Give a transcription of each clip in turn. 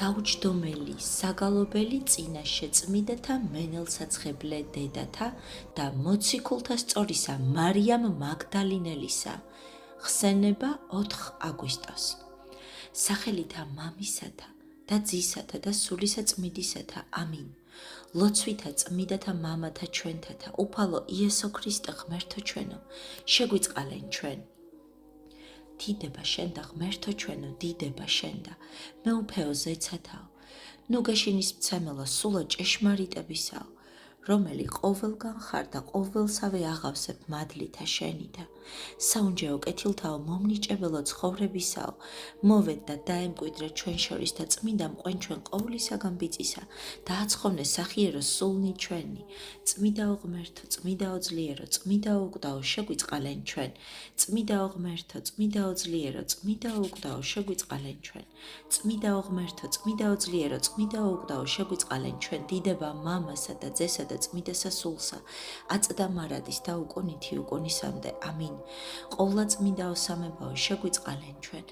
დაუჯდომელი, საგალობელი წინაშე წმიდათა მენელსაცხებლე დედათა და მოციქულთა სწორისა მარიამ მაგდალინელისა. ხსენება 4 აგვისტოს. სახელითა მამისათა და ძისათა და სულისა წმიდისათა. ამინ. ლოცვითა წმიდათა მამათა ჩვენთათა, უფალო იესო ქრისტე ღმერთო ჩვენო, შეგვიწყალენ ჩვენ. დიდება შენდა ღმერთო ჩვენო, დიდება შენდა, მეუფეო ზეცათაო, ნუ გეშინის მცემელო სულო ჭეშმარიტებისაო, რომელი ყოველგან ხარ და ყოველსავე აღავსებ მადლითა შენითა, საუნჯეო კეთილთაო მომნიჭებელო ცხოვრებისაო, მოვედ და დაემკვიდრე ჩვენ შორის და წმინდა მყვენ ჩვენ ყოვლისაგან ბიწისა და აცხოვნე სახიერო სულნი ჩვენი, წმიდაო ღმერთო, წმიდაო ძლიერო, წმიდაო უკვდაო შეგვიწყალენ ჩვენ, წმიდაო ღმერთო, წმიდაო ძლიერო, წმიდაო უკვდაო შეგვიწყალენ ჩვენ, წმიდაო ღმერთო, წმიდაო ძლიერო, წმიდაო უკვდაო შეგვიწყალენ ჩვენ, დიდება მამასა და ძესა და წმიდა სასულსა, აწდა მარადის და უკუნითი უკუნისამდე. ამინ. ყოვლა წმინდაო სამებაო შეგვიწყალენ ჩვენ,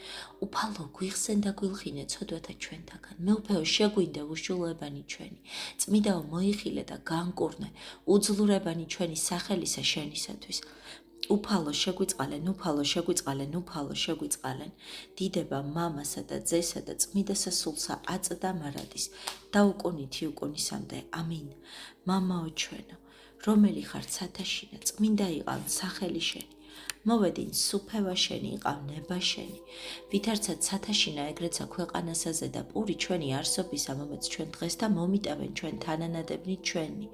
უფალო გვიხსენ და გვილხინე ცოდვათა ჩვენთაგან, მეუფეო შეგვინდე უშულებანი ჩვენი, წმიდაო მოიხილე და განკურნე, უძლურებანი ჩვენი სახელისა შენისათვის. უფალო შეგვიწყალენ, უფალო შეგვიწყალენ, უფალო შეგვიწყალენ, დიდება მამასა და ძესა და წმიდა სასულსა, აწდა მარადის და უკუნითი უკუნისამდე. ამინ. მამაო ჩვენო, რომელი ხარ ცათაშინა, წმინდა იყავ სახელი შენი, მოვედინ სუფევა შენი იყავ ნება შენი, ვითარცა ცათაშინა ეგრეცა ქვეყანასაზე და პური ჩვენი არსობისა, მომეც ჩვენ დღეს და მომიტევენ ჩვენ თანანადებნი ჩვენი,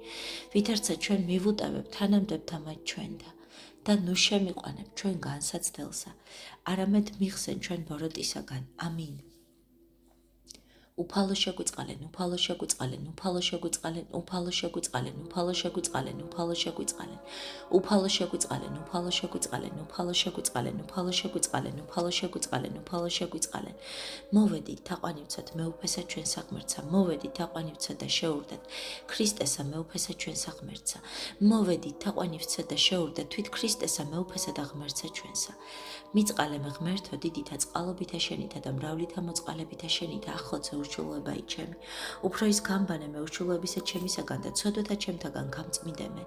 ვითარცა ჩვენ მივუტევებ თანამდებთა მათ ჩვენდა და ნუ შემიყვანებ ჩვენ განსაცდელსა, არამედ მიხსენ ჩვენ ბოროტისაგან. ამინ. უფალო შეგვიწყალენ, უფალო შეგვიწყალენ, უფალო შეგვიწყალენ, უფალო შეგვიწყალენ, უფალო შეგვიწყალენ, უფალო შეგვიწყალენ, უფალო შეგვიწყალენ, უფალო შეგვიწყალენ, უფალო შეგვიწყალენ, უფალო შეგვიწყალენ, უფალო შეგვიწყალენ, უფალო შეგვიწყალენ. მოვედით თაყვანივცად მეუფესა ჩვენ საღმერთსა, მოვედით თაყვანივცად და შეურდეთ ქრისტესა მეუფესა ჩვენ საღმერთსა, მოვედით თაყვანივცად და შეურდეთ თვით ქრისტესა მეუფესა და ღმერთსა ჩვენსა. მიწყალე მე ღმერთო დიდითა წყალობითა შენითა და მრავლითა მოწყალებითა შენითა, ახოცე უშულება ჩემი, უფრო ის გამბანე მე უშულებისა ჩემისაგან და ცოდვათა ჩემთაგან გამწმინდე მე,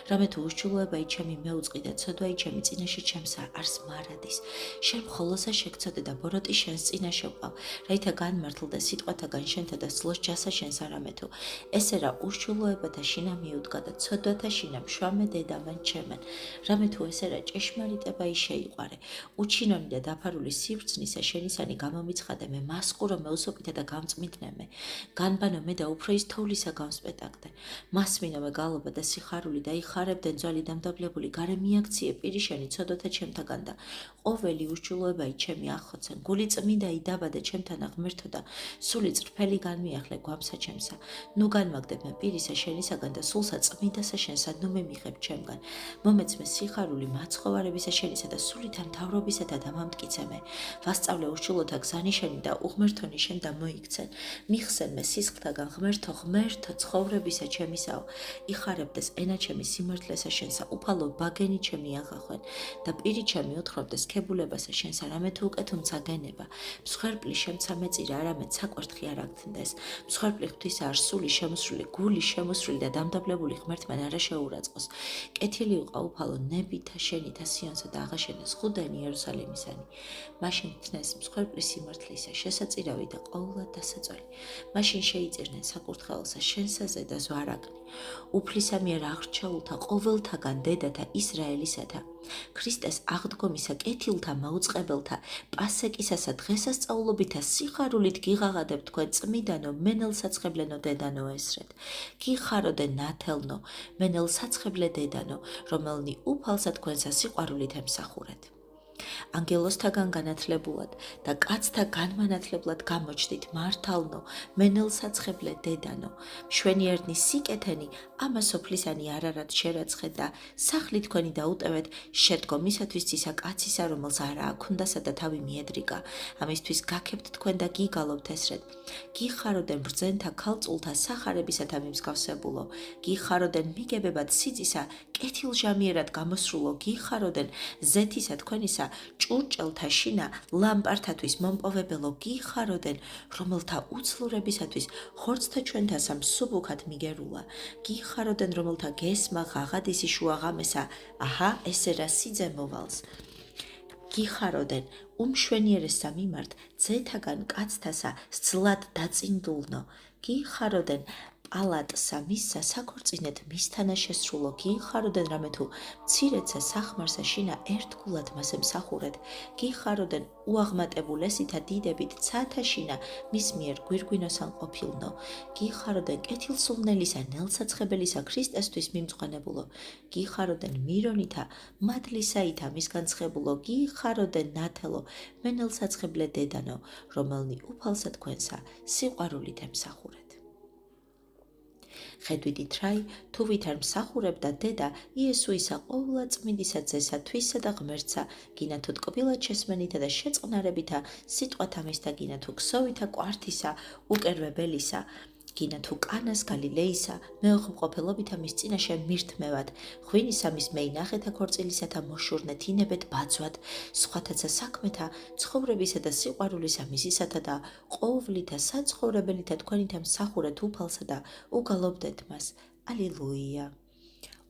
რამე თუ უშულება ჩემი მეუწყი და ცოდვა ჩემი წინაშე ჩემსა არს მარადის, შენ მხოლოსა შეგცოდე და ბოროტი შენს წინაშე ვყავ, რაითა განმართლდე სიტყვათაგან შენთა და სლოს ჯასა შენს არამე თუ ესე რა უშულოებათა შინა მიუდგა და ცოდვათა შინა მშვამე დედამან ჩემენ, რამე თუ ესე რა ჭეშმარიტება შეიყვარე, უჩინონი და დაფარული სივრცნისა შენისანი გამომიცხადე მე მასყურო მეუსოპითა და გამწმინდნე მე, განბანო მე და უფრო ის თოვლისა გამსპეტაკდე, მასმინო მე გალობა და სიხარული და იხარებდე ძვალი დამდაბლებული გარე მიაქციე პირი შენი ცოდვათა ჩემთაგან და ყოველი უშულოება ჩემი ახოცენ, გული წმინდა იდაბადე ჩემთან ღმერთო და სული წრფელი განმიახლე გვამსა ჩემსა, ნუ განმაგდებ მე პირისა შენისაგან და სულსა წმინდასა შენსა ნუ მემიღებ ჩემგან, მომეც მე სიხარული მაცხოვარებისა შენისა და სულით მთავრობისა და დამამტკიცე მე, ვასწავლე უშულოთა გზანი შენი და უღმერთონი შენ და მოიქცენ, მიხსენ მე სისხლთაგან ღმერთო, ღმერთო ცხოვრებისა ჩემისაო, იხარებდეს ენა ჩემი სიმართლესა შენსა, უფალო ბაგენი ჩემი აღახვენ და პირი ჩემი უთხრობდეს ქებულებასა შენსა, რამე თუ უკეთუმცა გენება, მსხვერპლი შემცა მეწირა, არამედ საკვერთხი არ აგთნდეს, მსხვერპლი ღვთისა არ სული შემოსრული, გული შემოსრული და დამდაბლებული ღმერთმან არა შეურაცხოს, კეთილი უყა უფალო ნებითა შენითა სიონსა და აღაშენეს ხუდენი იერუსალიმისანი, მაშინ თნეს მსხვერპლი სიმართლისა შესაწირავი და ყოვლად დასაწველი, მაშინ შეიწირნენ საკურთხეველსა შენსაზე და ზვარაგნი, უფლისა მიერ აღრჩეულთა ყოველთაგან დედათა ისრაელისათა, ქრისტეს აღდგომისა კეთილთა მაუწყებელთა, პასეკისასა დღესასწაულობითა სიხარულით გიღაღადებ თქვენ წმიდანო, მენელსაცხებლენო დედანო ესრეთ, გიხაროდე ნათელნო, მენელსაცხებლე დედანო, რომელნი უფალსა თქვენსა სიყვარულით ემსახურეთ. ანგელოსთაგან განათლებულად და კაცთა განმანათლებლად გამოჩდით მართალნო, მენელსაცხებლე დედანო, მშვენიერნი სიკეთენი ამა სოფლისანი არარად შერაცხეთ და სახლი თქვენი დაუტევეთ შედგომისათვის ცისა კაცისა, რომელს არა აქუნდასა და თავი მიედრიგა, ამისთვის გაქებთ თქვენ და გიგალობთ ესრეთ, გიხაროდენ ბრძენთა ქალწულთა სახარებისათა მიმსგავსებულო, გიხაროდენ მიგებებად სიწისა კეთილჟამიერად გამოსრულო გიხაროდენ ზეთისა თქვენისა ჭურჭელთა შინა ლამპართათვის მომპოვებელო გიხაროდენ რომელთა უცლურებისათვის ხორცთა ჩვენთასა მსუბუქად მიგერულა გიხაროდენ რომელთა გესმა ღაღადისი შუაღამესა აჰა ესე რა სიძე მოვალს გიხაროდენ უმშვენიერესა მიმართ ძეთაგან კაცთასა სძლად დაწინდულნო გიხაროდენ პალატსა მისსა საქორწინეთ მისთანა შესრულო გიხაროდენ რამე თუ მცირეცა სახმარსა შინა ერთგულად მასე მსახურეთ გიხაროდენ უაღმატებულესითა დიდებით ცათა შინა მის მიერ გვირგვინოსან ყოფილნო გიხაროდენ კეთილსულნელისა ნელსაცხებელისა ქრისტესთვის მიმწყენებულო გიხაროდენ მირონითა მადლისაითა მისგან ცხებულო გიხაროდენ ნათელო მენელსაცხებლე დედანო რომელნი უფალსა თქვენსა სიყვარულით ემსახურეთ ხედვიდით რაი თუ ვითარ მსახურებდა დედა იესუისა ყოვლადწმინდისა ძესა თვისა და ღმერთსა გინა თუ ტკბილად შესმენითა და შეწყნარებითა სიტყვათა მისთა გინა თუ ქსოვითა კვართისა უკერვებელისა გინა თუ კანას გალილეისა მეოხმყოფელობითა მის წინაშე მირთმევად ღვინისა მის მეინახეთა ქორწილისათა მოშურნეთ ინებეთ ბაძვად სხვათაცა საქმეთა ცხოვრებისა და სიყვარულისა მისისათა და ყოვლითა საცხოვრებელითა თქვენითა მსახურეთ უფალსა და უგალობდეთ მას ალილუია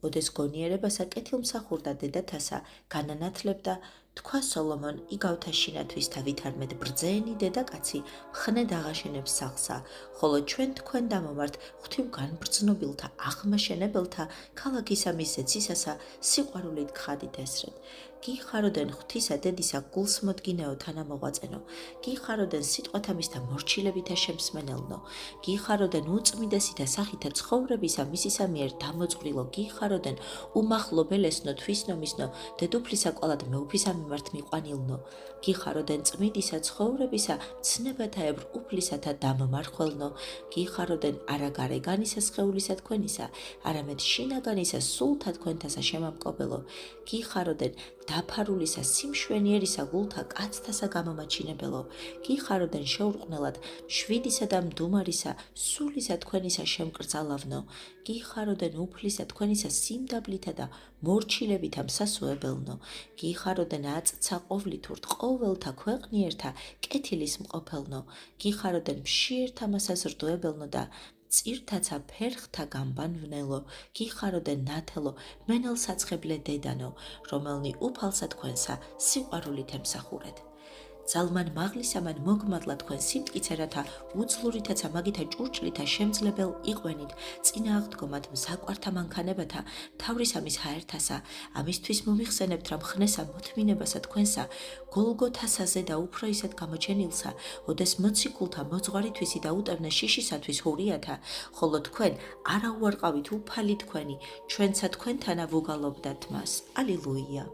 ოდეს გონიერებასა კეთილმსახურდა დედათასა განანათლებდა თქვა სოლომონ იგავთა შინათვის და ვითარმედ ბრძენი დედაკაცი მხნედ აღაშენებს სახლსა ხოლო ჩვენ თქვენ დამომართ ღვთივ განბრძნობილთა აღმაშენებელთა ქალაქისა მის ზეცისასა სიყვარულით გხადით ესრეთ გიხაროდენ ღვთისა დედისა გულს მოდგინეო თანამოღვაწენო გიხაროდენ სიტყვათა მისთა მორჩილებითა შემსმენელნო გიხაროდენ უწმიდესითა სახითა ცხოვრებისა მისისა მიერ დამოწყვილო გიხაროდენ უმახლობელესნო თვისნომისნო დედუფლისა ყოლად მეუფისა მიმართ მიყვანილნო გიხაროდენ წმიდისა ცხოვრებისა ცნებათა ებრ უფლისათა დამმარხველნო გიხაროდენ არა გარეგანისა სხეულისა თქვენისა არამედ შინაგანისა სულთა თქვენთასა შემამკობელო გიხაროდენ დაფარულისა სიმშვენიერისა გულთა კაცთასა გამომაჩინებელო გიხაროდენ შეურყვნელად შვიდისა და მდუმარისა სულისა თქვენისა შემკრძალავნო გიხაროდენ უფლისა თქვენისა სიმდაბლითა და მორჩილებითა მსასუებელნო გიხაროდენ აწცა ყოვლითურთ ყოველთა ქვეყნიერთა კეთილის მყოფელნო გიხაროდენ მშიერთა მასაზრდოებელნო და წირთაცა ფერხთა გამბანვნელო გიხაროდენ ნათელო მენელსაცხებლე დედანო რომელნი უფალსა თქვენსა სიყვარულით ემსახურეთ ძალმან მაღლისამან მოგმადლა თქვენ სიმტკიცე რათა უძლურითაცა მაგითა ჭურჭლითა შემძლებელ იყვენით წინააღდგომად მზაკვართა მანქანებათა თავრისამის ჰაერთასა ამისთვის მომიხსენებთ რა მხნესა მოთმინებასა თქვენსა გოლგოთასაზე და უფრო ისეთ გამოჩენილსა ოდეს მოციქულთა მოძღვარითვისი და უტევნე შიშისათვის ჰურიათა ხოლო თქვენ არა უარყავით უფალი თქვენი ჩვენსა თქვენთანა ვუგალობდათ მას ალილუია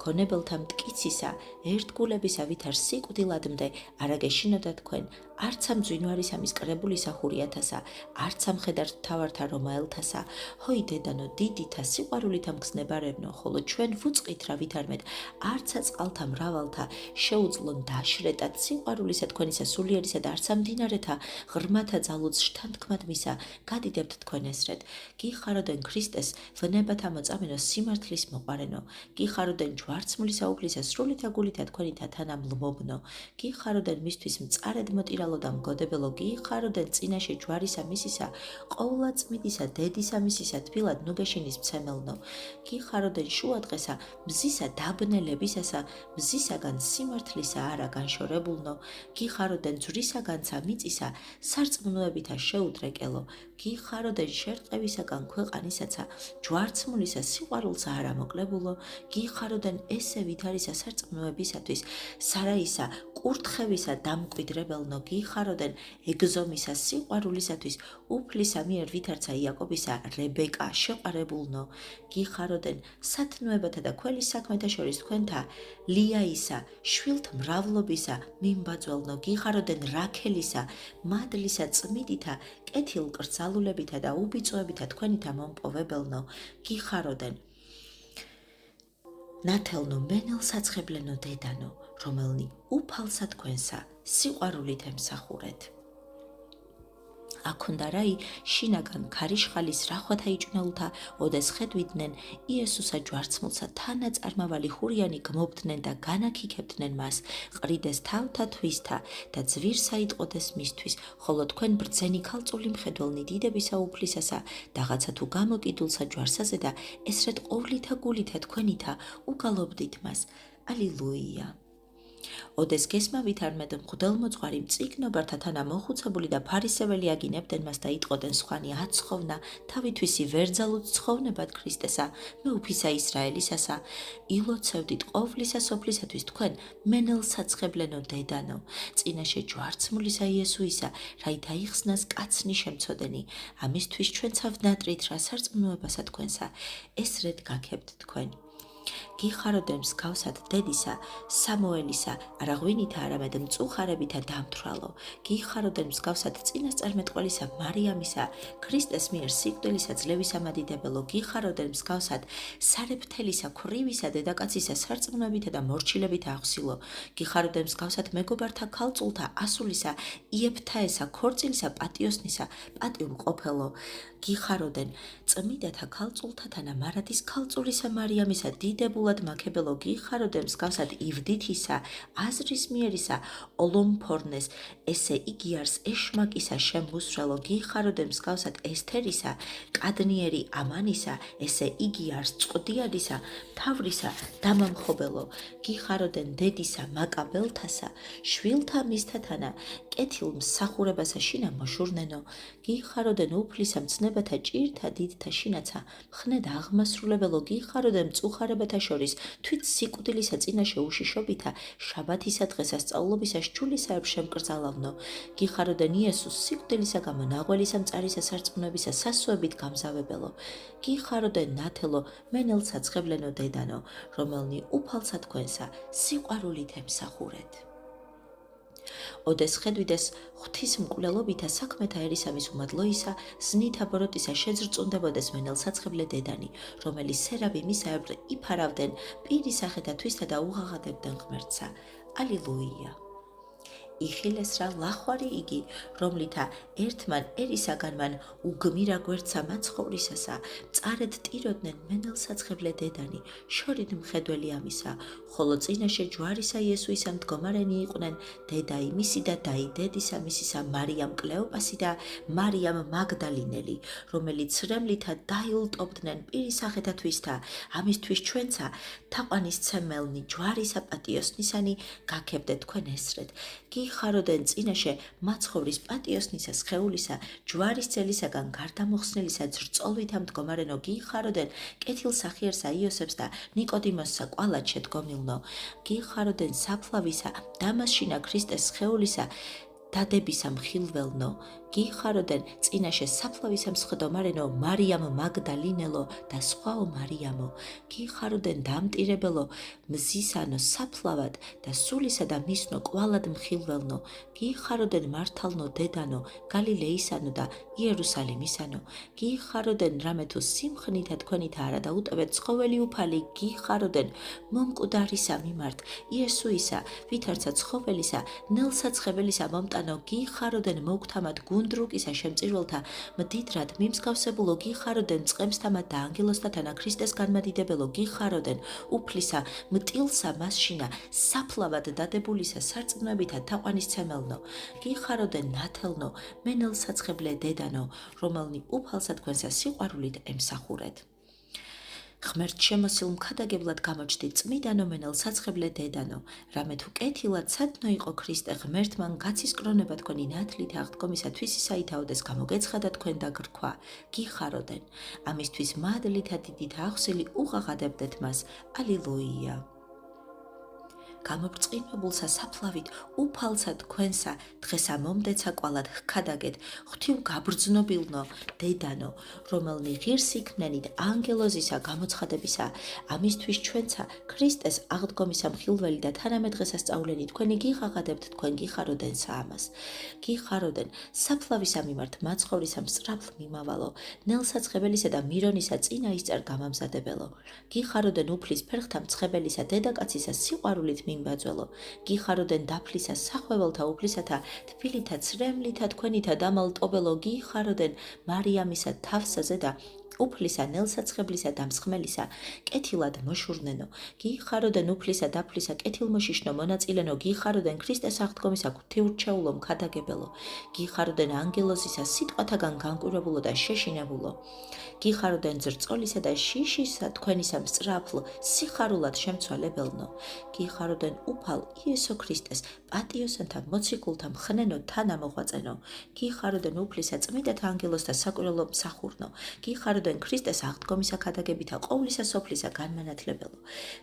ქონებელთა მტკიცისა ერთგულებისა ვითარ სიკვდილადმდე არაგეშინოდა თქვენ არცა მძვინვარისა მის კრებულისა ჰურიათასა არცა მხედართ თავართა რომაელთასა ჰოი დედანო დიდითა სიყვარულითა მგზნებარებნო ხოლო ჩვენ ვუწყით რა ვითარმედ არცა წყალთა მრავალთა შეუძლონ დაშრეტად სიყვარულისა თქვენისა სულიერისა და არცა მდინარეთა ღრმათა ძალუც შთანთქმად მისა გადიდებთ თქვენ ესრეთ გიხაროდენ ქრისტეს ვნებათა მოწამენო სიმართლის მოყარენო გიხაროდენ ჯვარცმული საუფლისა სრულითა გულითა თქვენითა თანამლმობნო გიხაროდენ მისთვის მწარედ მოტირალო და მგოდებელო გიხაროდენ წინაშე ჯვარისა მისისა ყოვლადწმიდისა დედისა მისისა თბილად ნუგეშინის მცემელნო გიხაროდენ შუადღესა მზისა დაბნელებისასა მზისაგან სიმართლისა არა განშორებულნო გიხაროდენ ძვრისაგანცა მიწისა სარწმუნოებითა შეუდრეკელო გიხაროდენ შერყევისაგან ქვეყანისაცა ჯვარცმულისა სიყვარულსა არა მოკლებულო გიხაროდენ ესე ვითარისა სარწმუნოებისათვის სარაისა კურთხევისა დამკვიდრებელნო გიხაროდენ ეგზომისა სიყვარულისათვის უფლისა მიერ ვითარცა იაკობისა რებეკა შეყარებულნო გიხაროდენ სათნოებათა და ქველის საქმეთა შორის თქვენთა ლიაისა შვილთ მრავლობისა მიმბაძველნო გიხაროდენ რაქელისა მადლისა წმიდითა კეთილკრძალულებითა და უბიწოებითა თქვენითა მომპოვებელნო გიხაროდენ ნათელნო მენელსაცხებლენო დედანო რომელნი უფალსა თქვენსა სიყვარულით ემსახურეთ აქონდა რაი შინაგან ქარიშხალის რახვათა იჭვნეულთა, ოდეს ხედვიდნენ იესუსა ჯვარცმულსა თანაწარმავალი ხურიანი გმობდნენ და განაქიქებდნენ მას, ყრიდეს თავთა თვისთა და ძვირსა იტყოდეს მისთვის, ხოლო თქვენ ბრძენი ქალწული მხედველნი დიდებისა უფლისასა, დაღაცა თუ გამოკიდულსა ჯვარსაზე და ესრეთ ყოვლითა გულითა თქვენითა უგალობდით მას. ალილუია. ოდეს გესმავით არმედ მღვდელმოძღვარი მწიგნობართა თანა მოხუცებული და ფარისეველი აგინებდნენ მას და იტყოდნენ სხვანი აცხოვნა, თავითვისი ვერძალუც ცხოვნებად ქრისტესა, მეუფისა ისრაელისასა, ილოცევდით ყოვლისა სოფლისათვის თქვენ მენელსაცხებლენო დედანო, წინაშე ჯვარცმულისა იესუისა, რაითა იხსნას კაცნი შემცოდენი, ამისთვის ჩვენ ცავნატრით რა სარწმუნოებასა თქვენსა, ესრეთ გაქებთ თქვენ. გიხაროდენ მსგავსად დედისა, სამუელისა, არა ღვინითა, არამედ მწუხარებითა დამთვრალო. გიხაროდენ მსგავსად წინასწარმეტყველისა, მარიამისა, ქრისტეს მიერ სიკვდილისა ძლევისა მადიდებელო. გიხაროდენ მსგავსად სარეფთელისა, ქვრივისა, დედაკაცისა, სარწმუნოებითა და მორჩილებითა აღსილო. გიხაროდენ მსგავსად მეგობართა ქალწულთა, ასულისა, იეფთაესა, ქორწილისა, პატიოსნისა, პატიუმყოფელო. გიხაროდენ წმიდათა ქალწულთათა მარადის ქალწულისა, მარიამისა, დიდებულად მაქებელო. გიხაროდენ მსგავსად ივდითისა, აზრის მიერისა, ოლომფორნეს, ესე იგი არს ეშმაკისა შემმუსრალო. გიხაროდენ მსგავსად ესთერისა, კადნიერი ამანისა, ესე იგი არს წყდიანისა, მთავრისა, დამამხობელო. გიხაროდენ დედისა, მაკაბელთასა, შვილთა მისთათანა, კეთილ მსახურებასა შინა მოშურნენო. გიხაროდენ უფლისა მცნებათა ჭირთა დიდთა შინაცა, მხნედ აღმასრულებელო. გიხაროდენ მწუხარებათა შორის თვით სიკვდილისა წინაშე უშიშობითა, შაბათისა დღესა სწავლობისა სჯულისა შემკრძალავნო. გიხაროდენ იესოს სიკვდილისა გამო ნაღველისა მწარისა სარწმუნოებისა სასუებით გამზავებელო. გიხაროდენ ნათელო მენელსაცხებლენო დედანო, რომელნი უფალსა თქვენსა სიყვარულით ემსახურეთ. ოდეს ხედვიდეს ღვთისმკვლელობითა საქმეთა ერისავის უმადლოისა, ზნითა ბოროტისა შეძრწუნდებოდეს მენელსაცხებლე დედანი, რომელიც სერაბიმისაებრ იფარავდნენ პირი სახეთა თვისთა და უღაღადებდნენ ღმერთსა. ალილუია. იხილეს რა ლახვარი იგი, რომლითა ერთმან ერისაგანმან უგმირა გვერდსა მაცხოვრისასა, მწარედ ტიროდნენ მენელსაცხებლე დედანი, შორიდ მხედველი ამისა, ხოლო წინაშე ჯვარისა იესუისა მდგომარენი იყვნენ დედა იმისი და დაი დედისა მისისა მარიამ კლეოპასი და მარიამ მაგდალინელი, რომელიც სრემლითა დაილტობდნენ პირი სახეთა თვისთა, ამისთვის ჩვენცა თაყვანისცემელნი ჯვარისა პატიოსნისანი გაქებდეთ თქვენ ესრეთ. გიხაროდენ წინაშე მაცხოვრის პატიოსნისა სხეულისა, ჯვარის ძელისაგან გარდამოხსნელისა ძრწოლვითა მდგომარენო. გიხაროდენ კეთილსახიერსა იოსებს და ნიკოდიმოსსა კვალად შედგომილნო. გიხაროდენ საფლავისა დამასშინა ქრისტეს სხეულისა დადებისა მხილველნო. გიხაროდენ წინაშე საფლავისა მსხდომარენო მარიამ მაგდალინელო და სხვაო მარიამო. გიხაროდენ დამტირებელო მზისანო საფლავად და სულისა და მისნო კვალად მხილველნო. გიხაროდენ მართალნო დედანო გალილეისანო და იერუსალიმისანო. გიხაროდენ რამე თუ სიმხნითა თქვენითა არა და უტევეთ ცხოველი უფალი. გიხაროდენ მომკვდარისა მიმართ იესუისა, ვითარცა ცხოველისა, ნელსაცხებელისა მომტანო. გიხაროდენ მოგთამად გუნდრუკისა შემწირველთა მდიდრად მიმსგავსებულო. გიხაროდენ წყემსთამად და ანგელოსთანა ქრისტეს განმადიდებელო. გიხაროდენ უფლისა მტილსა მასშინა საფლავად დადებულისა სარწმუნოებითა თაყვანისცემელნო. გიხაროდენ ნათელნო მენელსაცხებლე დედანო, რომელნი უფალსა თქვენსა სიყვარულით ემსახურეთ. ღმერთ შემოსილ მქადაგებლად გამოჩდით წმიდანო მენელსაცხებლე დედანო, რამე თუ კეთილად სადნო იყო ქრისტე ღმერთმან გაცისკრონება თქვენი ნათლით აღდგომისა თვისისაითაოდეს გამოგეცხადა თქვენ და გრქვა. გიხაროდენ ამისთვის მადლითა დიდით აღსილი უღაღადებდეთ მას. ალილუია. გამობრწყინებულსა საფლავით უფალსა თქვენსა დღესა მომდეცა კვალად ჰქადაგეთ ღვთივ გაბრძნობილნო დედანო, რომელნი ღირს იქნენით ანგელოზისა გამოცხადებისა, ამისთვის ჩვენცა ქრისტეს აღდგომისა მხილველი და თანამედ დღესასწაულენი თქვენი გიღაღადებთ თქვენ. გიხაროდენსა ამას. გიხაროდენ საფლავისა მიმართ მაცხოვრისა მსწრაფლ მიმავალო, ნელსაცხებელისა და მირონისა წინა ისწერ გამამზადებელო. გიხაროდენ უფლის ფერხთა მცხებელისა დედაკაცისა სიყვარულით იმბაძველო, გიხაროდენ დაფლისა სახვეველთა უფლისათა, თბილითა ცრემლითა თქვენითა დამალტობელო, გიხაროდენ მარიამისა თავსაზე და უფლისა ნელსაცხებლისა დამსხმელისა, კეთილად მოშურნენო, გიხაროდენ უფლისა დაფლისა კეთილმოშიშნო მონაწილენო, გიხაროდენ ქრისტეს აღდგომისა ღვთიურჩეულო მქადაგებელო, გიხაროდენ ანგელოზისა სიტყვათაგან განკვირვებულო და შეშინებულო, გიხაროდენ ძრწოლისა და შიშისა თქვენისა მსწრაფლ სიხარულად შემცვალებელნო, გიხაროდენ უფალ იესო ქრისტეს პატიოსანთა მოციქულთა მხნენო თანამოღვაწენო, გიხაროდენ უფლისა წმიდათა ანგელოზთა საკვირველო მსახურნო, გიხაროდენ ქრისტეს აღდგომისა ქადაგებითა ყოვლისა სოფლისა განმანათლებელო,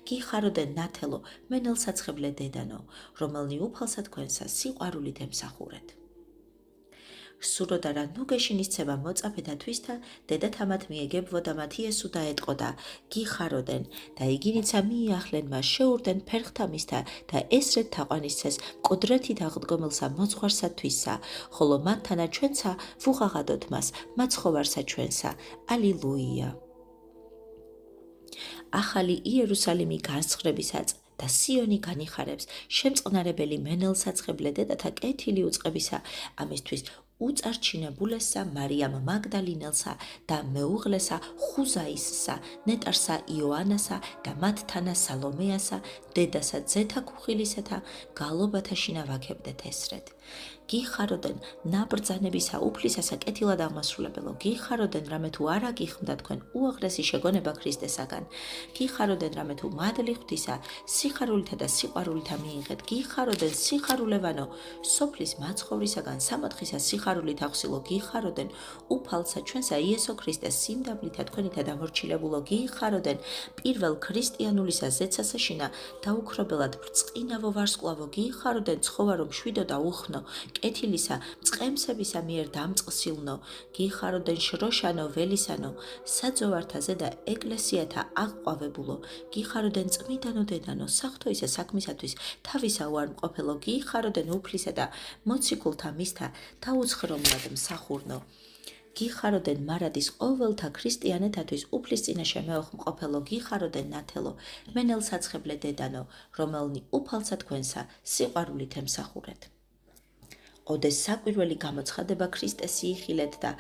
გიხაროდენ ნათელო მენელსაცხებლე დედანო, რომელნი უფალსა თქვენსა სიყვარულით ემსახურეთ. სუროდა რა ნუ გეშინისცემა მოწაფეთა თვისთა, დედა თამათ მიეგებვო და მათ იესო დაეტყოდა, გიხაროდენ და იგინიცა მიიახლენ მას შეურდენ ფერხთა მისთა და ესრეთ თაყვანისცეს მკვდრეთით აღდგომელსა მოძღვარსა თვისსა, ხოლო მათთანა ჩვენსა ვუღაღადოთ მას მაცხოვარსა ჩვენსა. ალილუია. ახალი იერუსალიმი განსხრებისაც და სიონი განიხარებს შემწყნარებელი მენელსაცხებლე დედათა კეთილი უწყებისა, ამისთვის უწარჩინებულესა მარიამ მაგდალინელსა და მეუღლესა ხუზაისსა, ნეტარსა იოანასა და მათთანა სალომეასა, დედასა ძეთა ქუხილისათა გალობათა შინავაქებდეთ ესრეთ. გიხაროდენ ნაბრძანებისა უფლისასა კეთილად აღმასრულებელო, გიხაროდენ რამე თუ არა გიხმდა თქვენ უაღრესი შეგონება ქრისტესაგან, გიხაროდენ რამე თუ მადლი ღვთისა სიხარულითა და სიყვარულითა მიიღეთ, გიხაროდენ სიხარულევანო სოფლის მაცხოვრისაგან სამოთხისა სიხარულით აღსილო, გიხაროდენ უფალსა ჩვენსა იესო ქრისტეს სიმდაბლითა თქვენითა დამორჩილებულო, გიხაროდენ პირველ ქრისტიანულისა ზეცასაშინა დაუქრობელად ბრწყინავო ვარსკვლავო, გიხაროდენ ცხოვარო მშვიდო და უხნო, კეთილისა წყემსებისა მიერ დამწყსილნო, გიხაროდენ შროშანო ველისანო, საძოვართაზე და ეკლესიათა აღყვავებულო, გიხაროდენ წმიდანო დედანო, საღვთო ისე საქმისათვის თავისა უარმყოფელო, გიხაროდენ უფლისა და მოციქულთა მისთა დაუცხრომლად მსახურნო, გიხაროდენ მარადის ყოველთა ქრისტიანეთათვის უფლის წინაშე მეოხმყოფელო, გიხაროდენ ნათელო მენელსაცხებლე დედანო, რომელნი უფალსა თქვენსა სიყვარულით ემსახურეთ. ოდეს საკვირველი გამოცხადება ქრისტეს იიხილეთ და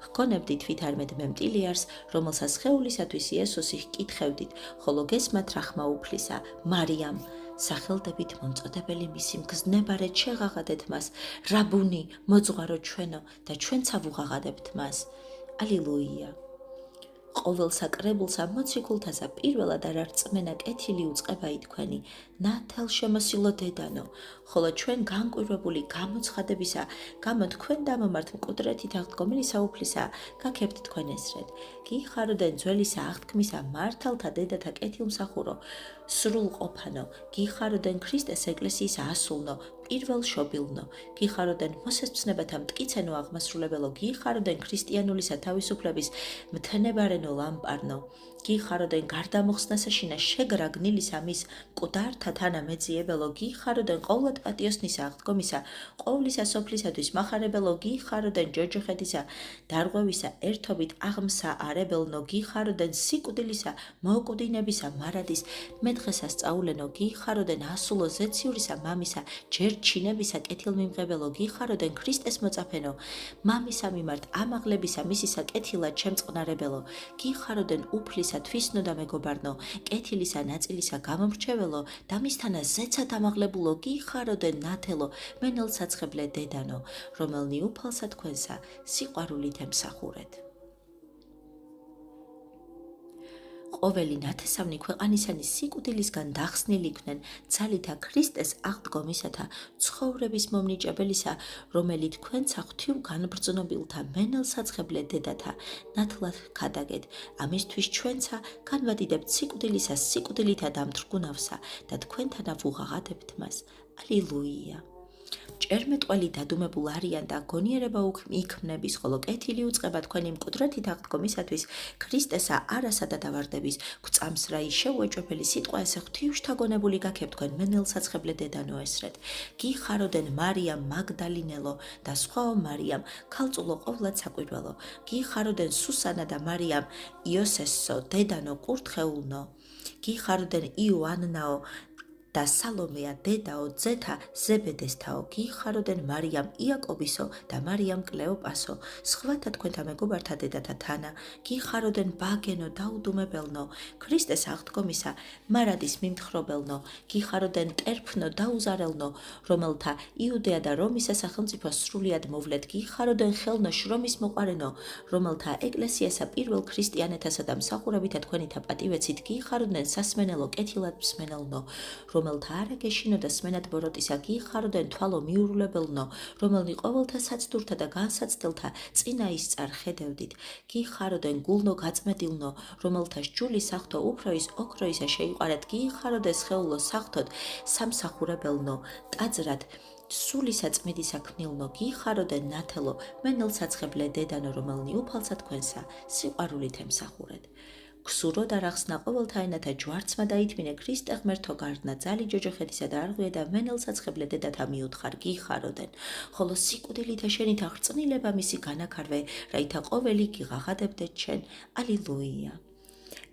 ჰგონებდით ვითარმედ მემტილიარს, რომელსაც სხეულისათვის იესოსი ჰკითხევდით, ხოლო გესმათ რახმა უფლისა, მარიამ, სახელდებით მომწოდებელი მისი მგზნებარეთ შეღაღადეთ მას, რაბუნი, მოძღვარო ჩვენო და ჩვენცა ვუღაღადებთ მას. ალილუია. ყოველსა კრებულსა მოციქულთასა პირველად არ არწმენა კეთილი უწყებაი თქვენი, ნათელ შემოსილო დედანო, ხოლო ჩვენ განკვირვებული გამოცხადებისა, გამო თქვენ დამომართ მკვდრეთით აღდგომილისა უფლისა, გაქებთ თქვენ ესრეთ. გიხაროდენ ძველისა აღთქმისა მართალთა დედათა კეთილმსახურო, სრულყოფანო, გიხაროდენ ქრისტეს ეკლესიის ასულნო, პირველ შობილნო, გიხაროდენ მოსესწნებათა მტკიცენო აღმასრულებელო, გიხაროდენ ქრისტიანულისა თავისუფლების მთნებარენო ლამპარნო, გიხაროდენ გარდამოხსნასაშინა შეგრა გნილისა მის მკვდართა თანამეძიებელო, გიხაროდენ ყოვლად პატიოსნისა აღდგომისა, ყოვლისა სოფლისათვის მახარებელო, გიხაროდენ ჯოჯოხეთისა დარღვევისა ერთობით აღმსა არებელნო, გიხაროდენ სიკვდილისა მოკვდინებისა მარადის მეთხესა სწავლენო, გიხაროდენ ასულო ზეციურისა მამისა ჯერჩინებისა კეთილმიმღებელო, გიხაროდენ ქრისტეს მოწაფენო, მამისა მიმართ ამაღლებისა მისისა კეთილად შემწყნარებელო, გიხაროდენ უფლისა თვისნო და მეგობარნო, კეთილისა ნაწილისა გამომრჩეველო და მისთანა ზეცად ამაღლებულო, გიხაროდენ ნათელო მენელსაცხებლე დედანო, რომელნი უფალსა თქვენსა სიყვარულით ემსახურეთ. ყოველი ნათესავნი ქვეყანისანი სიკვდილისგან დახსნილი იქნენ ძალითა ქრისტეს აღდგომისათა ცხოვრების მომნიჭებელისა, რომელი თქვენცა ღვთივ განბრძნობილთა მენელსაცხებლე დედათა ნათლად ქადაგეთ, ამისთვის ჩვენცა განვადიდებთ სიკვდილისა სიკვდილითა დამთრგუნავსა და თქვენთანა ვუღაღადებთ მას. ალილუია. ჭერმეტყველი დადუმებულ არიან და გონიერება იქმნების, ხოლო კეთილი უწყება თქვენი მკვდრეთით აღდგომისათვის ქრისტესა არასადა დავარდების, გვწამსრა ის შეუეჭვებელი სიტყვა ესე ღვთივშთაგონებული გაქებ თქვენ მენელსაცხებლე დედანო ესრეთ. გიხაროდენ მარიამ მაგდალინელო და სხვაო მარიამ ქალწულო ყოვლად საკვირველო, გიხაროდენ სუსანა და მარიამ იოსესო დედანო კურთხეულნო, გიხაროდენ იოანნაო და სალომეა დედაო ძეთა ზებედესთაო, გიხაროდენ მარიამ იაკობისო და მარიამ კლეოპასო, სხვათა თქვენთა მეგობართა დედათა თანა, გიხაროდენ ბაგენო დაუდუმებელნო, ქრისტეს აღდგომისა მარადის მიმთხრობელნო, გიხაროდენ ტერფნო დაუზარელნო, რომელთა იუდეა და რომის სახელმწიფო სრულიად მოვლეთ, გიხაროდენ ხელნო შრომის მოყარენო, რომელთა ეკლესიასა პირველ ქრისტიანეთასა და მსახურებითა თქვენითა პატივეცით, გიხაროდენ სასმენელო კეთილად მსმენელნო, რომელთა არა გეშინო და სმენად ბოროტისა, გიხაროდენ თვალო მიურულებელნო, რომელნი ყოველთა საცდურთა და განსაცდელთა წინა ისწარ ხედევდით, გიხაროდენ გულნო გაწმედილნო, რომელთა სჯული სახთო უფროის ოქროისა შეიყვარეთ, გიხაროდეს ხეულო სახთოდ სამსახურებელნო, ტაძრად სულისა წმიდისა ქმნილნო, გიხაროდენ ნათელო მენელსაცხებლე დედანო, რომელნი უფალსა თქვენსა სიყვარულით ემსახურეთ. ქსურო და რახსნა ყოველთა ენათა ჯვარცმა დაითმინე, ქრისტე ღმერთო გარდნა ძალი ჯოჯოხეთისა და არღვია და მენელსაცხებლე დედათა მიუთხარ, გიხაროდენ, ხოლო სიკვდილითა შენითა ხრწნილება მისი განაქარვე, რაითა ყოველი გიღაღადებდეთ შენ. ალილუია.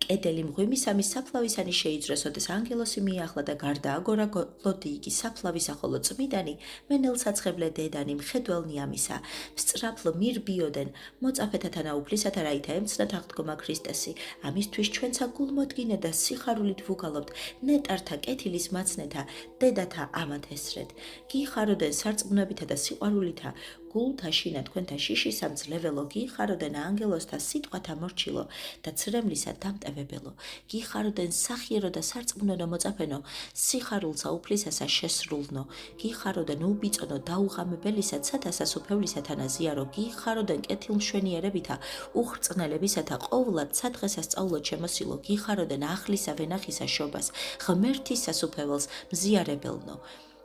კედელი მღვიმისამის საფლავისანი შეიძრეს, ოდეს ანგელოსი მიახლა და გარდა აგორა გლოდი იგი საფლავისა, ხოლო წმიდანი მენელსაცხებლე დედანი მხედველნი ამისა სწრაფლ მირბიოდენ მოწაფეთათა ნაუფლისათა, რაითა ემცნათ აღდგომა ქრისტესი, ამისთვის ჩვენცა გულმოდგინე და სიხარულით ვუგალობთ ნეტართა კეთილის მაცნეთა დედათა ამათ ესრეთ, გიხაროდენ სარწმუნოებითა და სიყვარულითა გულთა შინა თქვენთა შიშისა მძლეველო, გიხაროდენ ანგელოსთა სიტყვათა მორჩილო და ცრემლისა დამტევებელო, გიხაროდენ სახიერო და სარწმუნო მოწაფენო, სიხარულსა უფლისასა შესრულნო, გიხაროდენ უბიწონო დაუღამებელისა ცათასას უფევლისათანა ზიარო, გიხაროდენ კეთილმშვენიერებითა უხრწნელებისათა ყოვლად სათხესას სწავლოთ შემოსილო, გიხაროდენ აღლისა ვენახისა შობას, ღმერთისას უფეველს მზიარებელნო,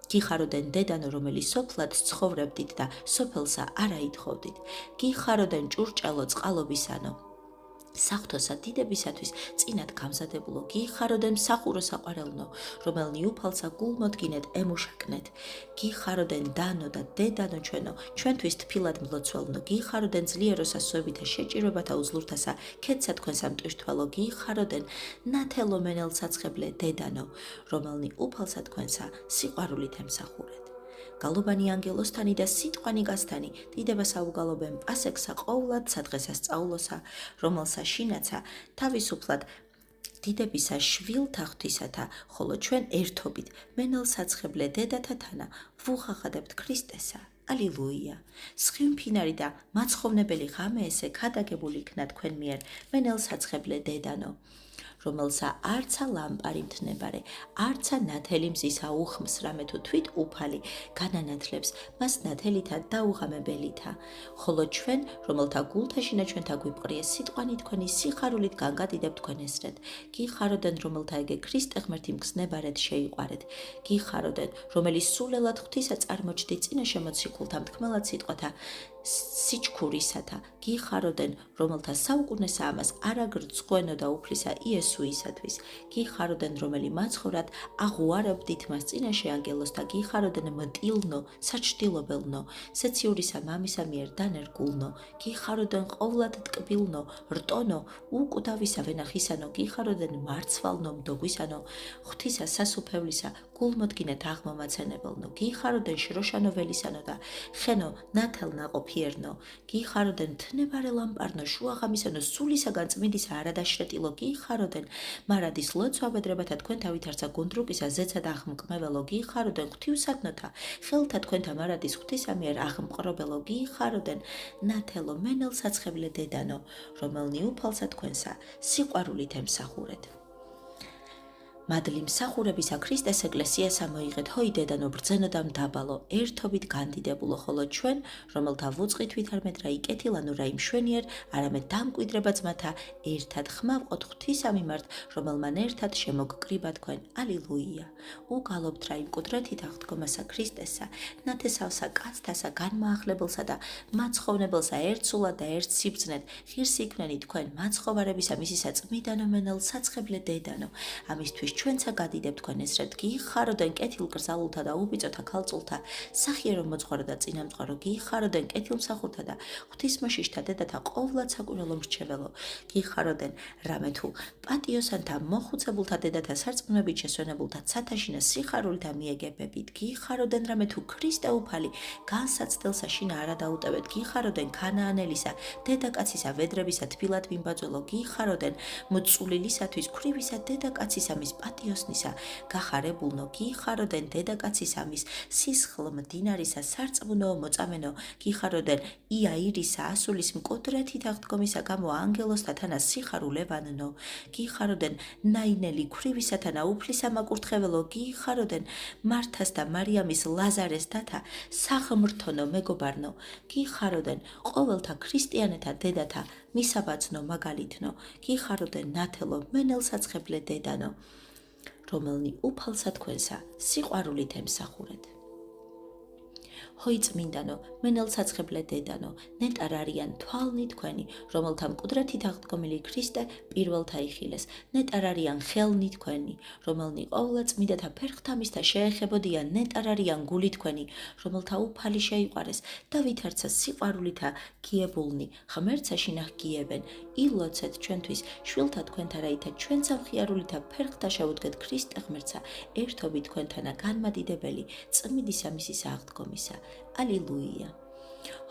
გიხაროდენ დედანო, რომელიც სოფლად ცხოვრებდით და სოფელსა არა ითხოვდით, გიხაროდენ ჭურჭელო წყალობისანო, სახთოსა დიდებისათვის წინათ გამზადებულო, გიხაროდენ მსახურო საყვარელნო, რომელნი უფალსა გულმოდგინეთ ემუშაკნეთ, გიხაროდენ დანო და დედანო ჩვენო, ჩვენთვის თფილად მლოცველნო, გიხაროდენ ძლიეროსა სვებითა შეჭირვებათა უზლურთასა ქეთსა თქვენსა მტვირთვალო, გიხაროდენ ნათელო მენელსაცხებლე დედანო, რომელნი უფალსა თქვენსა სიყვარულით ემსახურეთ. გალობანი ანგელოსთანი და სიტყვანი გასთანი, დიდება საუგალობენ პასექსა ყოვლად სადღესა სწავლოსა, რომელსა შინაცა თავისუფლად დიდებისა შვილთა ღვთისათა, ხოლო ჩვენ ერთობით მენელსაცხებლე დედათა თანა ვუღაღადებთ ქრისტესა. ალილუია. სხივმფინარი და მაცხოვნებელი ღამე ესე ქადაგებული იქნა თქვენ მიერ მენელსაცხებლე დედანო, რომელსა არცა ლამპარი მთნებარე, არცა ნათელი მზისა უხმს, რამე თუ თვით უფალი განანათლებს მას ნათელითა დაუღამებელითა, ხოლო ჩვენ, რომელთა გულთაშინა ჩვენთა გვიპყრიეს სიტყვანი თქვენი სიხარულით განგადიდებთ თქვენ ესრეთ, გიხაროდენ, რომელთა ეგე ქრისტე ღმერთი მგზნებარეთ შეიყვარეთ, გიხაროდენ, რომელიც სულელად ღვთისა წარმოჩდით წინა შემოციქულთა მთქმელად სიტყვათა სიჩქურისათა, გიხაროდენ, რომელთა საუკუნესა ამას არაგრძღვენო და უფლისა იესუისათვის, გიხაროდენ, რომელი მაცხოვრად აღუარებდით მას წინაშე ანგელოსთა, გიხაროდენ მტილნო, საჩtildeობელნო, სეციურისა მამისა მიერ დანერგულნო, გიხაროდენ ყოვლად ტკბილნო, რტონო, უკვდავისა ვენახისანო, გიხაროდენ მარცვალნო, მდოგვისანო, ღვთისა სასუფევლისა, გულმოდგინეთ აღმომაცენებელნო, გიხაროდენ შროშანოველისანო და ხენო ნათელ ნაყოფიერნო, გიხაროდენ თნებარე ლამპარნო, შუაღამისანო, სულისაგან წმიდისა არადაშრეტილო, გიხაროდენ მარადის ლოცვაბედრებათა თქვენ თავითარცა გუნდრუკისა ზეცა და აღმკმეველო, გიხაროდენ ღვთივსადნოთა ხელთა თქვენთა მარადის ღვთისა მიერ აღმყრობელო, გიხაროდენ ნათელო მენელსაცხებლე დედანო, რომელნი უფალსა თქვენსა სიყვარულით ემსახურეთ. მადლი მსახურებისა ქრისტეს ეკლესიასა მოიღეთ, ჰოი დედანო ბრძენო და მდაბალო, ერთობით განდიდებულო, ხოლო ჩვენ, რომელთა ვუწყით ვითარმეთ რა იკეთილანო რა იმშვენიერ, არამედ დამკვიდრება ძმათა, ერთად ხმავყოთ ღვთისა მიმართ, რომელმან ერთად შემოგკრიბა თქვენ. ალილუია. უგალობთ რა იმ კუდრეთით აღდგომასა ქრისტესა, ნათესავსა კაცთასა, განმაახლებელსა და მაცხოვნებელსა ერთსულად და ერთ სიბრძნეთ, ღირსი იქნენი თქვენ მაცხოვარებისა მისისა წმიდანო მენელსაცხებლე დედანო, ამისთვის ჩვენცა გადიდებ თქვენ ესრეთ, გიხაროდენ კეთილ გრძალულთა და უბიწოთა ქალწულთა, სახიერო მოძღვარო და წინამძღვარო, გიხაროდენ კეთილმსახურთა და ღვთისმოშიშთა დედათა ყოვლად საკვირველო მრჩეველო, გიხაროდენ რამე თუ პატიოსანთა მოხუცებულთა დედათა სარწმუნოებით შესვენებულთა ცათაშინა სიხარულით მიეგებებით, გიხაროდენ რამე თუ ქრისტე უფალი განსაცდელსა შინა არა დაუტევეთ, გიხაროდენ ქანაანელისა, დედაკაცისა, ვედრებისა თბილად მიმბაძველო, გიხაროდენ მოწულილისათვის ქვრივისა დედაკაცისა მის პატიოსნისა, გახარებულნო, გიხაროდენ დედაკაცისა მის სისხლ მდინარისა სარწმუნო მოწამენო, გიხაროდენ იაირისა ასულის მკვდრეთით აღდგომისა გამო ანგელოსთა თანა სიხარულევანნო, გიხაროდენ ნაინელი ქვრივისათანა უფლისა მაკურთხეველო, გიხაროდენ მართას და მარიამის ლაზარეს დათა საღმრთონო მეგობარნო, გიხაროდენ ყოველთა ქრისტიანეთა დედათა მისაბაძნო მაგალითნო, გიხაროდენ ნათელო მენელსაცხებლე დედანო, რომელნი უფალსა თქვენსა სიყვარულით ემსახურეთ. ჰოი წმინდანო, მენელსაცხებლე დედანო, ნეტარ არიან თვალნი თქვენი, რომელთა მკვდრეთით აღდგომილი ქრისტე პირველთა იხილეს, ნეტარ არიან ხელნი თქვენი, რომელნი ყოვლად წმინდათა ფერხთამისთა შეეხებოდიან, ნეტარ არიან გული თქვენი, რომელთა უფალი შეიყვარეს და ვითარცა სიყვარულითა გიებულნი, ღმერთსა შინახ გიებენ, ილოცეთ ჩვენთვის შვილთა თქვენთა რაითა ჩვენცა მხიარულითა ფერხთა შევუდგეთ ქრისტე ღმერთსა, ერთობით თქვენთანა განმადიდებელი წმიდისა მისისა აღდგომისა. ალილუია.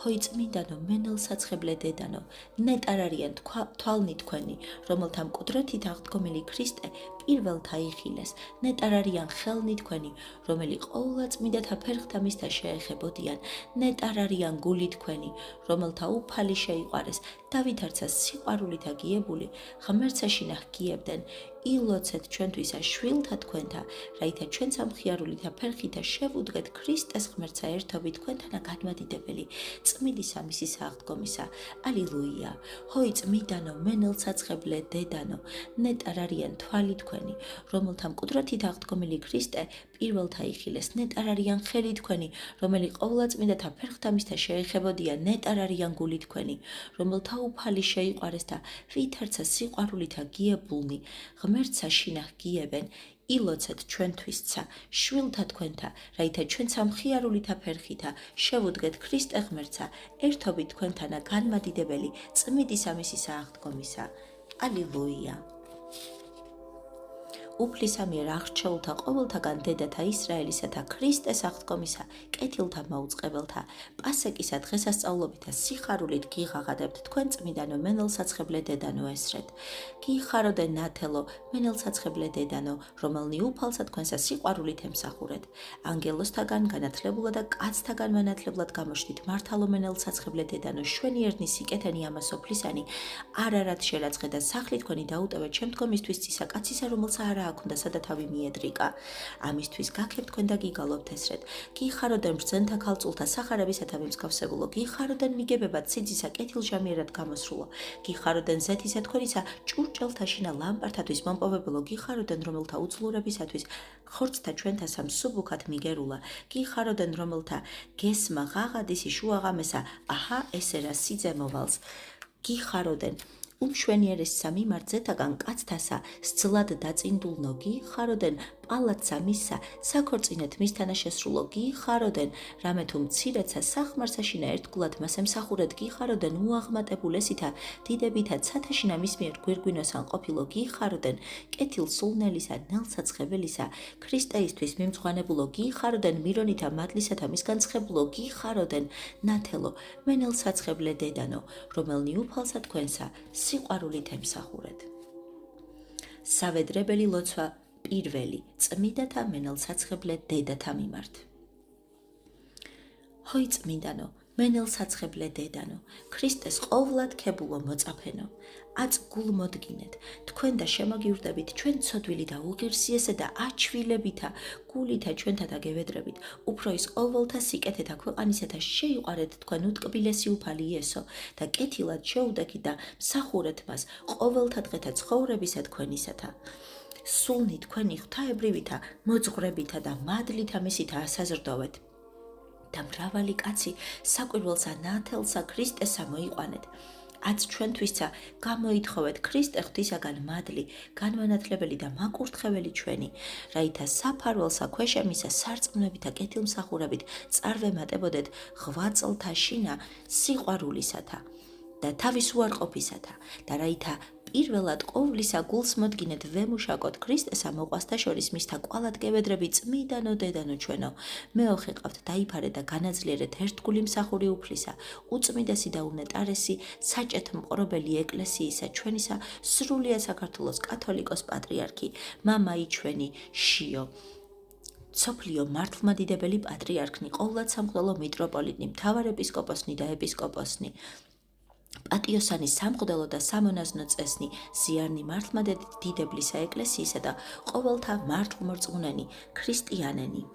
ჰოი წმინდანო, მენელსაცხებლე დედანო, ნეტარ არიან თვალნი თქვენი, რომელთა მკვდრეთით აღდგომილი ქრისტე პირველთა იხილეს, ნეტარ არიან ხელნი თქვენი, რომელი ყოვლად წმინდათა ფერხთა მისთა შეეხებოდიან, ნეტარ არიან გული თქვენი, რომელთა უფალი შეიყვარეს და ვითარცა სიყვარულითა გიებული, ღმერთსა შინახ გიებდნენ, ილოცეთ ჩვენთვისა შვილთა თქვენთა, რაითა ჩვენცა მხიარულითა ფერხითა შევუდგეთ ქრისტეს ღმერთსა ერთობით თქვენთანა განმადიდებელი წმიდისა მისისა აღდგომისა. ალილუია. ჰოი წმინდანო, მენელსაცხებლე დედანო, ნეტარ არიან თვალი თქვენი, რომელთა მკვდრეთით აღდგომილი ქრისტე პირველთა იხილეს, ნეტარ არიან ხელი თქვენი, რომელი ყოვლად წმინდათა ფერხთა მისთა შეეხებოდიან, ნეტარ არიან გული თქვენი, რომელთა უფალი შეიყვარეს და ვითარცა სიყვარულითა გიებულნი, ღმერთსა შინახ გიებენ, ილოცეთ ჩვენთვისცა შვილთა თქვენთა, რაითა ჩვენცა მხიარულითა ფერხითა შევუდგეთ ქრისტე ღმერთსა, ერთობით თქვენთანა განმადიდებელი წმიდისა მისისა აღდგომისა. ალილუია. უფლისა მიერ აღრჩეულთა ყოველთაგან დედათა ისრაელისათა ქრისტეს აღდგომისა კეთილთა მაუწყებელთა პასეკისა დღესასწაულობითა სიხარულით გიღაღადებთ თქვენ წმინდანო მენელსაცხებლე დედანო ესრეთ. გიხაროდენ ნათელო მენელსაცხებლე დედანო, რომელნი უფალსა თქვენსა სიყვარულით ემსახურეთ. ანგელოსთაგან განათლებულა და კაცთაგან მანათლებლად გამოჩნდით მართალო მენელსაცხებლე დედანო, შვენიერნი სიკეთენი ამასოფლისანი, არარად შერაცხე და სახლი თქვენი დაუტევეთ შემდგომისთვის ცისა კაცისა, რომელსაც არა აქუნდა სადათავი მიედრიკა. ამისთვის გაქებთ თქვენ და გიგალობთ ესრეთ. გიხაროდენ ბრძენთა ქალწულთა სახარებისათა მიმსგავსებულო, გიხაროდენ მიგებებად სიძისა კეთილჟამიერად გამოსრულო, გიხაროდენ ზეთისა თქვენისა ჭურჭელთაშინა ლამპართათვის მომპოვებელო, გიხაროდენ რომელთა უძლურებისათვის ხორცთა ჩვენთასა მსუბუქად მიგერულა, გიხაროდენ რომელთა გესმა ღაღადისი შუაღამესა, აჰა ესერა სიძე მოვალს, გიხაროდენ უმშვენიერესსა მიმართ ზეთაგან კაცთასა სძლად დაწინდულნო, გიხაროდენ პალაცსა მისსა საქორწინეთ მისთანა შესრულო, გიხაროდენ რამე თუ მცირეცა სახმარსაშინა ერთგულად მას ემსახურეთ, გიხაროდენ უაღმატებულესითა დიდებითა ცათაშინა მის მიერ გვირგვინოსან ყოფილო, გიხაროდენ კეთილ სულნელისა ნელსაცხებელისა ქრისტეისთვის მიმძღვანებულო, გიხაროდენ მირონითა მადლისათა მისგან ცხებულო, გიხაროდენ ნათელო მენელსაცხებლე დედანო, რომელნი უფალსა თქვენსა სიყვარულით ემსახურეთ. სავედრებელი ლოცვა პირველი წმიდათა მენელსაცხებლე დედათა მიმართ. ჰოი წმინდანო, მენელსაცხებლე დედანო, ქრისტეს ყოვლად ქებულო მოწაფენო, აწ გულმოდგინეთ, თქვენ და შემოგივრდებით ჩვენ ცოდვილი და უღირსიესე და აჩვილებითა გულითა ჩვენთა და გევედრებით, უფრო ის ყოველთა სიკეთეთა ქვეყანისათა შეიყვარეთ თქვენ უტკბილესი უფალი იესო და კეთილად შეუდექით და მსახურეთ მას ყოველთა დღეთა ცხოვრებისა თქვენისათა. სულნი თქვენი ღვთაებრივითა მოძღვრებითა და მადლითა მისითა ასაზრდოვეთ და მრავალი კაცი საკვირველსა ნათელსა ქრისტესა მოიყვანეთ. აც ჩვენთვისა გამოითხოვეთ ქრისტე ღვთისაგან მადლი, განმანათლებელი და მაკურთხეველი ჩვენი, რაითა საფარველსა ქვეშემისა სარწმუნოებითა კეთილმსახურებით წარვემატებოდეთ ღვაწლთა შინა სიყვარულისათა და თავის უარყოფისათა და რაითა პირველად ყოვლისა გულს მოდგინეთ ვემუშაკოთ ქრისტესა მოყვასთა შორის მისთა კვალად გევედრები წმიდანო დედანო ჩვენო, მეოხე ყავთ დაიფარეთ და განაძლიერეთ ერთგული მსახური უფლისა, უწმიდესი და უნეტარესი საჭეთ მყრობელი ეკლესიისა ჩვენისა სრულიად საქართველოს კათოლიკოს პატრიარქი მამაი ჩვენი შიო, სოფლიო მართლმადიდებელი პატრიარქნი, ყოვლად სამღვდელო მიტროპოლიტნი, მთავარეპისკოპოსნი და ეპისკოპოსნი, პატიოსანი სამღვდელო და სამონაზნო წესნი, ზიარნი მართლმადიდებლისა ეკლესიისა და ყოველთა მართლმორწმუნენი, ქრისტიანენი.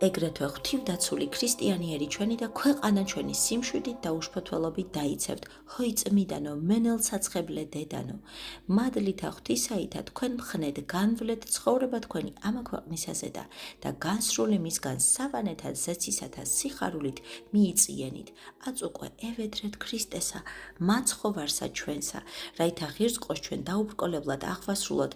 ეგრეთვე ღვთივდაცული ქრისტიანიერი ჩვენი და ქვეყანა ჩვენი სიმშვიდით და უშფოთველობით დაიცევთ, ჰოი წმიდანო, მენელსაცხებლე დედანო, მადლითა ღვთისაითა თქვენ მხნედ განვლეთ ცხოვრება თქვენი ამა ქვეყნისაზე და განსრული მისგან სავანეთა ზეცისათა სიხარულით მიიწიენით, აც უკვე ევედრეთ ქრისტესა, მაცხოვარსა ჩვენსა, რაითა ღირსყოს ჩვენ დაუბრკოლებლად აღვასრულოთ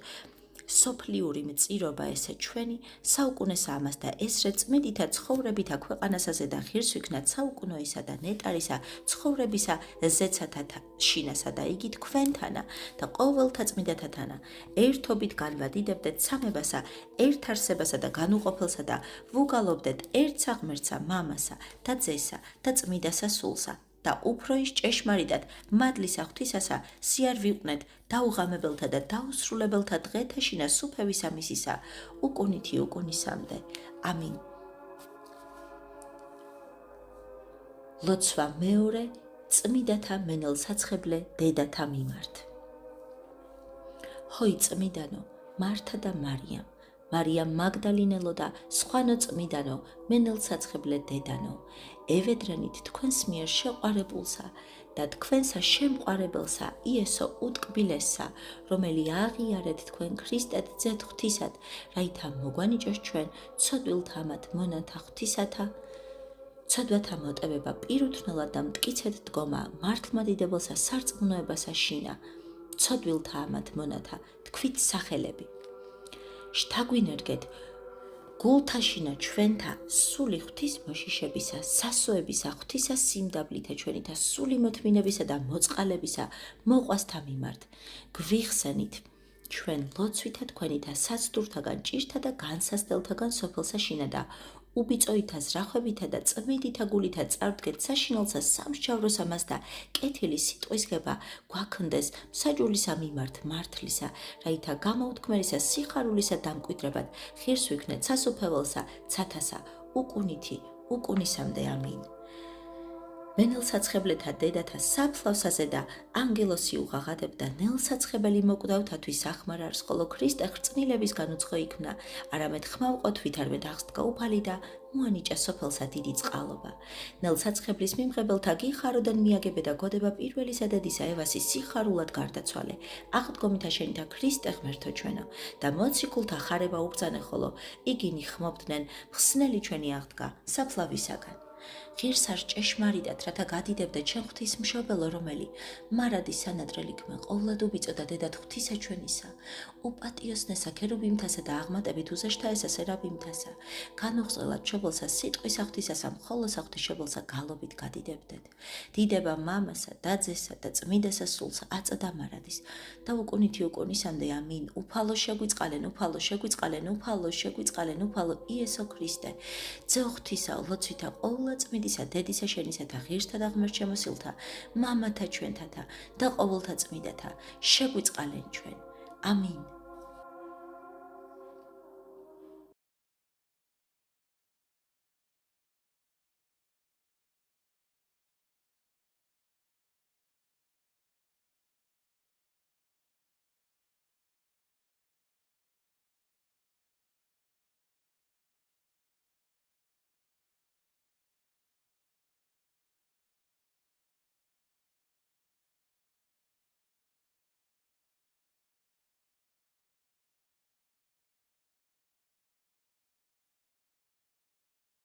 სოფლიური მწირობა ესე ჩვენი, საუკუნესა ამას და ესრე წმიდითა ცხოვრებითა ქვეყანასაზე და ღირს ვიქნათ საუკუნოისა და ნეტარისა ცხოვრებისა ზეცათა შინასა და იგი თქვენთანა და ყოველთა წმიდათათანა ერთობით განვადიდებდეთ სამებასა, ერთარსებასა და განუყოფელსა და ვუგალობდეთ ერთსა ღმერთსა მამასა და ძესა და წმიდასა სულსა. და უფრო ის ჭეშმარიტად მადლისა ღვთისასა სიარ ვიყვნეთ დაუღამებელთა და დაუსრულებელთა დღეთა შინა სუფევისა მისისა უკუნითი უკუნისამდე. ამინ. ლოცვა მეორე წმიდათა მენელსაცხებლე დედათა მიმართ. ჰოი წმიდანო, მართა და მარიამ, მარიამ მაგდალინელო და სხვანო წმიდანო, მენელსაცხებლე დედანო, ევედრენით თქვენს მიერ შეყვარებულსა და თქვენსა შემყვარებელსა იესო უტკბილესსა, რომელი აღიარეთ თქვენ ქრისტედ ძეთ ღვთისად, რაითა მოგვანიჭოს ჩვენ ცოდვილთა ამათ მონათა ღვთისათა, ცოდვათა მოტევება პირუთვნელად და მტკიცედ დგომა მართლმადიდებელსა სარწმუნოებასა შინა, ცოდვილთა ამათ მონათა თქვით სახელები. შთაგვინერგეთ გულთაშინა ჩვენთა სული ღვთის მოშიშებისა, სასოებისა, ღვთისა სიმდაბლითა ჩვენითა სული მოთმინებისა და მოწყალებისა მოყვასთა მიმართ. გვიხსენით ჩვენ ლოცვითა თქვენითა საცდურთაგან ჭირთა და განსასწელთაგან სოფელსა შინა და უბიწოითა ზრახვებითა და წმიდითა გულითა წარვდგეთ საშინელსა სამსჯავროს ამას და კეთილი სიტყვისგება გვაქნდეს მსაჯულისა მიმართ მართლისა, რაითა გამოუთქმელისა სიხარულისა დამკვიდრებად ღირს ვიქნეთ სასუფეველსა ცათასა უკუნითი უკუნისამდე. ამინ. მენელსაცხებლეთა დედათა საფლავსაზე და ანგელოსი უღაღადებ და ნელსაცხებელი მოკვდავთათვის ახმარარს, ხოლო ქრისტე ხრწნილებისგან უცხო იქმნა, არამედ ხმაუყოთ ვითარვეთ აღსდგა უფალი და მოანიჭა სოფელსა დიდი წყალობა. ნელსაცხებლის მიმღებელთა გიხაროდან მიაგებე და გოდება პირველისა დედისა ევასი სიხარულად გარდაცვალე. აღდგომითა შენითა ქრისტე ღმერთო ჩვენო და მოციქულთა ხარება უბრძანე, ხოლო იგინი ხმობდნენ ხსნელი ჩვენი აღდგა საფლავისაგან. ღირს არ ჭეშმარიტად, რათა გადიდებდე ჩვენ ღვთისმშობელო, რომელი მარადი სანადრელი გმე ყოვლად უბიწოდა დედათ ღვთისა ჩვენისა, უპატიოსნესა ქერუბიმთასა და აღმატებით უზეშთა ესა სერაბიმთასა, განუღწელად შობელსა სიტყვის ღვთისასა მხოლოდ ღვთისმშობელსა გალობით გადიდებდეთ. დიდება მამასა და ძესა და წმიდასა სულსა აწდა მარადის და უკუნითი უკუნისამდე. ამინ. უფალო შეგვიწყალენ, უფალო შეგვიწყალენ, უფალო შეგვიწყალენ, უფალო იესო ქრისტე, ძე ღვთისა, ლოცვითა ყოვლა წმიდისა დედისა შენისათა ღირსთა და ღმერთ შემოსილთა მამათა ჩვენთათა და ყოველთა წმიდათა შეგვიწყალენ ჩვენ. ამინ.